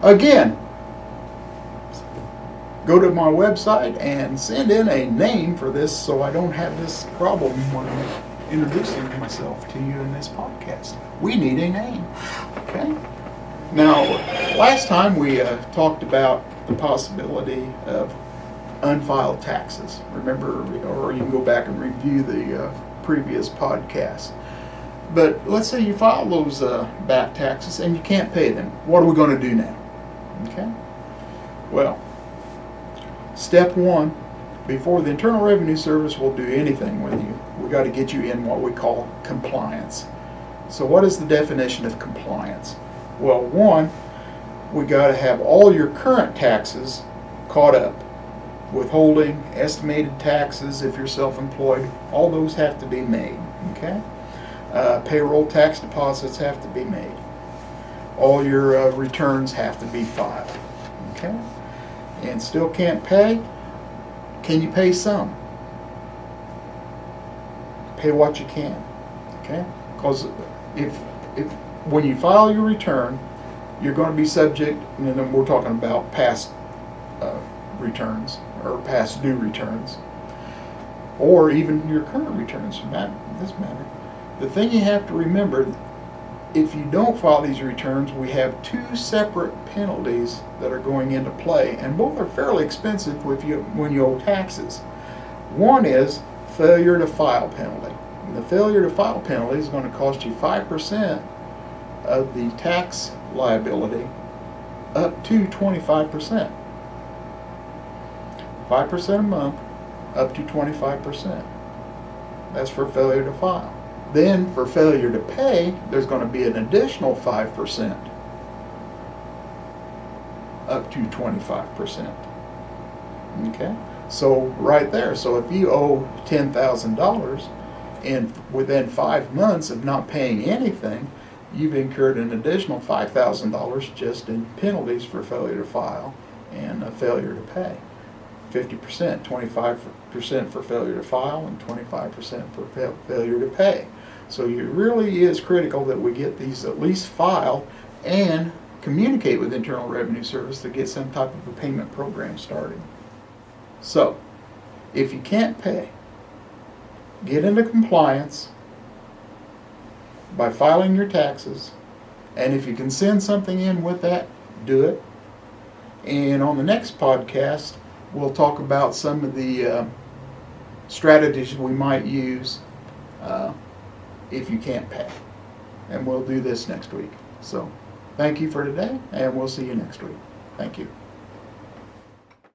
Again, go to my website and send in a name for this so I don't have this problem when I'm introducing myself to you in this podcast. We need a name, okay? Now, last time we talked about the possibility of unfiled taxes. Remember, or you can go back and review the previous podcast. But let's say you file those back taxes and you can't pay them. What are we going to do now? Okay? Well, step one, before the Internal Revenue Service will do anything with you, we got to get you in what we call compliance. So what is the definition of compliance? Well, one, we got to have all your current taxes caught up. Withholding, estimated taxes if you're self-employed, all those have to be made, okay? Payroll tax deposits have to be made. All your returns have to be filed, okay? And still can't pay? Can you pay some? Pay what you can, okay? Because if when you file your return, you're going to be subject, and then we're talking about past returns or past due returns, or even your current returns for this matter. The thing you have to remember, if you don't file these returns, we have two separate penalties that are going into play, and both are fairly expensive when you owe taxes. One is failure to file penalty. And the failure to file penalty is going to cost you 5% of the tax liability up to 25%. 5% a month up to 25%. That's for failure to file. Then for failure to pay, there's going to be an additional 5% up to 25%. Okay? So right there, so if you owe $10,000 and within 5 months of not paying anything, you've incurred an additional $5,000 just in penalties for failure to file and failure to pay. 50%, 25% for failure to file, and 25% for failure to pay. So it really is critical that we get these at least filed and communicate with Internal Revenue Service to get some type of a payment program started. So, if you can't pay, get into compliance by filing your taxes, and if you can send something in with that, do it. And on the next podcast, we'll talk about some of the strategies we might use if you can't pay. And we'll do this next week. So, thank you for today, and we'll see you next week. Thank you.